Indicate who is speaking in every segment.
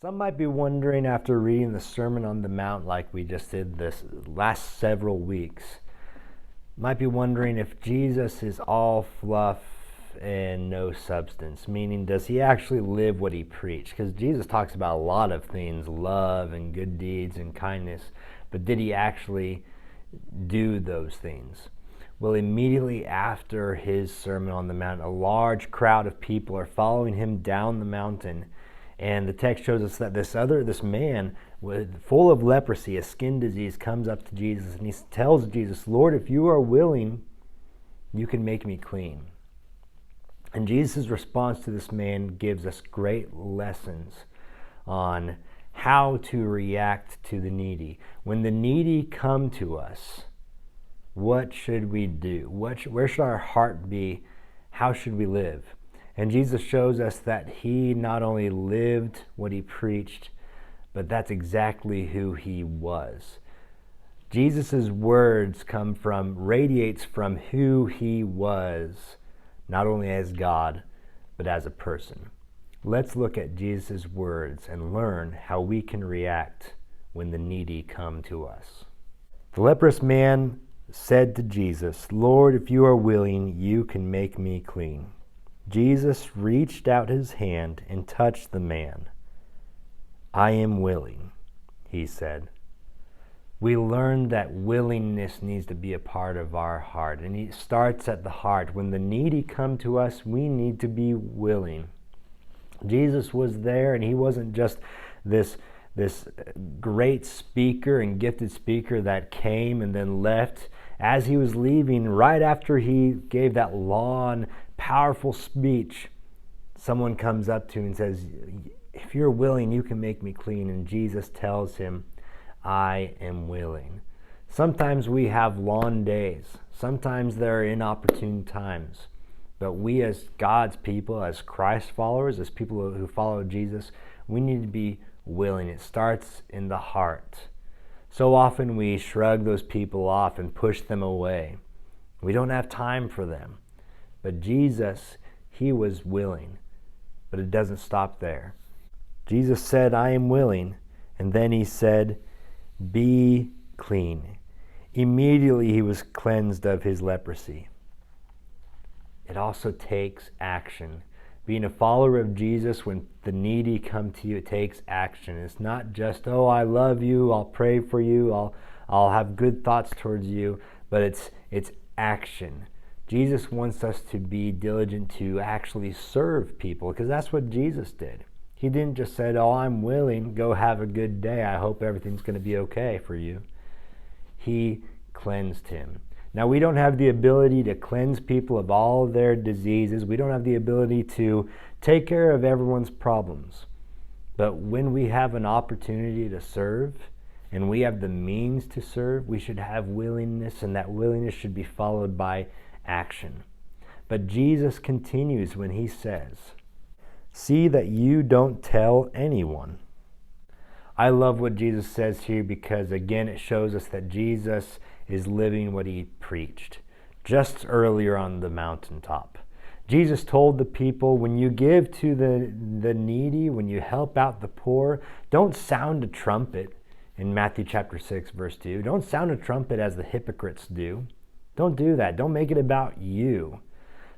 Speaker 1: Some might be wondering after reading the Sermon on the Mount like we just did this last several weeks, might be wondering if Jesus is all fluff and no substance, meaning does he actually live what he preached? Because Jesus talks about a lot of things, love and good deeds and kindness, but did he actually do those things? Well, immediately after his Sermon on the Mount, a large crowd of people are following him down the mountain. And the text shows us that this man full of leprosy, a skin disease, comes up to Jesus and he tells Jesus, "Lord, if you are willing, you can make me clean." And Jesus' response to this man gives us great lessons on how to react to the needy. When the needy come to us, what should we do? Where should our heart be? How should we live? And Jesus shows us that he not only lived what he preached, but that's exactly who he was. Jesus' words radiates from who he was, not only as God, but as a person. Let's look at Jesus' words and learn how we can react when the needy come to us. The leprous man said to Jesus, "Lord, if you are willing, you can make me clean." Jesus reached out his hand and touched the man. "I am willing," he said. We learned that willingness needs to be a part of our heart, and it starts at the heart. When the needy come to us, we need to be willing. Jesus was there, and he wasn't just this great speaker and gifted speaker that came and then left. As he was leaving, right after he gave that long, powerful speech, someone comes up to him and says, "If you're willing, you can make me clean." And Jesus tells him, "I am willing." Sometimes we have long days. Sometimes there are inopportune times. But we as God's people, as Christ followers, as people who follow Jesus, we need to be willing. It starts in the heart. So often we shrug those people off and push them away. We don't have time for them. But Jesus, he was willing. But it doesn't stop there. Jesus said, "I am willing." And then he said, "Be clean." Immediately he was cleansed of his leprosy. It also takes action. Being a follower of Jesus, when the needy come to you, it takes action. It's not just, "Oh, I love you, I'll pray for you, I'll have good thoughts towards you," but it's action. Jesus wants us to be diligent to actually serve people, because that's what Jesus did. He didn't just say, "Oh, I'm willing, go have a good day, I hope everything's going to be okay for you." He cleansed him. Now, we don't have the ability to cleanse people of all their diseases. We don't have the ability to take care of everyone's problems. But when we have an opportunity to serve, and we have the means to serve, we should have willingness, and that willingness should be followed by action. But Jesus continues when he says, "See that you don't tell anyone." I love what Jesus says here because, again, it shows us that Jesus is living what he preached just earlier on the mountaintop. Jesus told the people, when you give to the needy, when you help out the poor, don't sound a trumpet. In Matthew chapter 6, verse 2, don't sound a trumpet as the hypocrites do. Don't do that. Don't make it about you.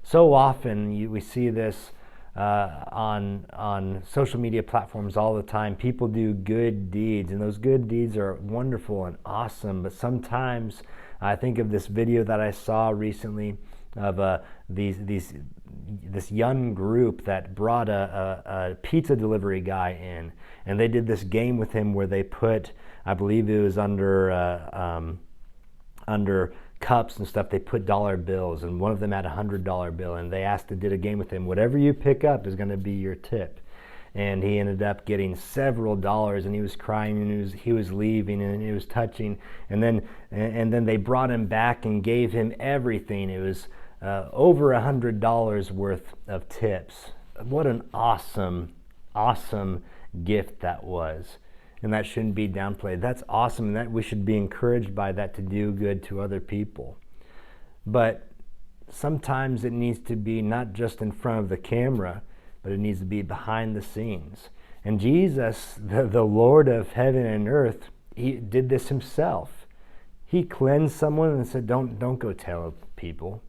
Speaker 1: So often we see this on social media platforms all the time. People do good deeds, and those good deeds are wonderful and awesome. But sometimes I think of this video that I saw recently of this young group that brought a pizza delivery guy in, and they did this game with him where they put, I believe it was under cups and stuff, they put dollar bills, and one of them had a $100 bill, and they did a game with him. Whatever you pick up is going to be your tip. And he ended up getting several dollars, and he was crying, and he was leaving, and it was touching. And then they brought him back and gave him everything. It was over $100 worth of tips. What an awesome gift that was. And that shouldn't be downplayed. That's awesome, and that we should be encouraged by that to do good to other people. But sometimes it needs to be not just in front of the camera, but it needs to be behind the scenes. And Jesus, the Lord of heaven and earth, he did this himself. He cleansed someone and said, don't go tell people.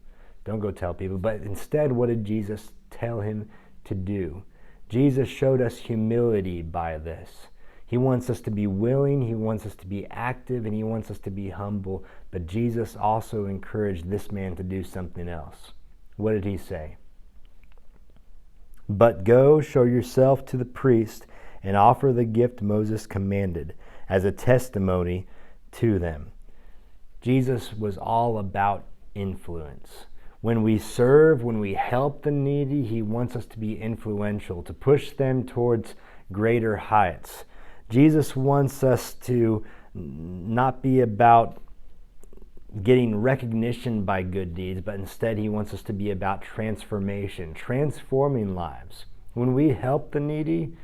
Speaker 1: Don't go tell people. But instead, what did Jesus tell him to do? Jesus showed us humility by this. He wants us to be willing, he wants us to be active, and he wants us to be humble. But Jesus also encouraged this man to do something else. What did he say? But go, show yourself to the priest, and offer the gift Moses commanded as a testimony to them. Jesus was all about influence. When we serve, when we help the needy, he wants us to be influential, to push them towards greater heights. Jesus wants us to not be about getting recognition by good deeds, but instead he wants us to be about transformation, transforming lives. When we help the needy,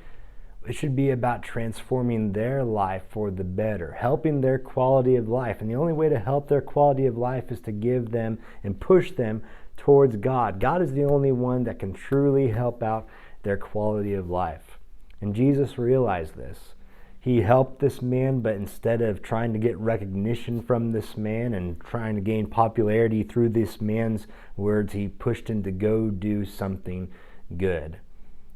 Speaker 1: it should be about transforming their life for the better, helping their quality of life. And the only way to help their quality of life is to give them and push them towards God. God is the only one that can truly help out their quality of life. And Jesus realized this. He helped this man, but instead of trying to get recognition from this man and trying to gain popularity through this man's words, he pushed him to go do something good.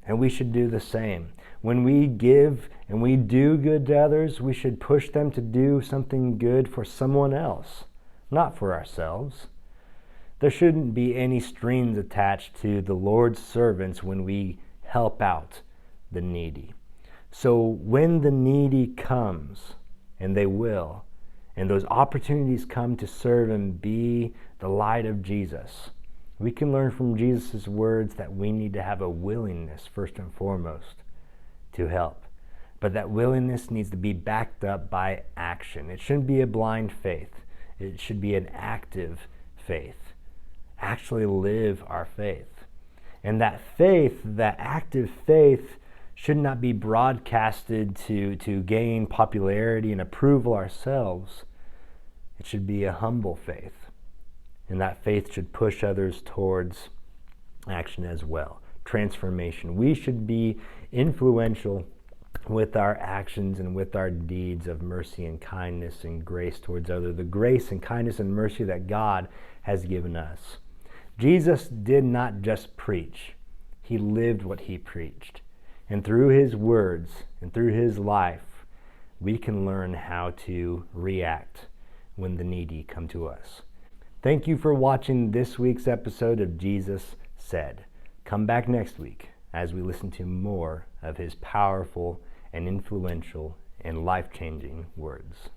Speaker 1: And we should do the same. When we give and we do good to others, we should push them to do something good for someone else, not for ourselves. There shouldn't be any strings attached to the Lord's servants when we help out the needy. So when the needy comes, and they will, and those opportunities come to serve and be the light of Jesus, we can learn from Jesus' words that we need to have a willingness, first and foremost, to help. But that willingness needs to be backed up by action. It shouldn't be a blind faith. It should be an active faith. Actually live our faith. And that faith, that active faith, should not be broadcasted to gain popularity and approval ourselves. It should be a humble faith. And that faith should push others towards action as well. Transformation. We should be influential with our actions and with our deeds of mercy and kindness and grace towards others. The grace and kindness and mercy that God has given us. Jesus did not just preach. He lived what he preached. And through his words and through his life, we can learn how to react when the needy come to us. Thank you for watching this week's episode of Jesus Said. Come back next week as we listen to more of his powerful and influential and life-changing words.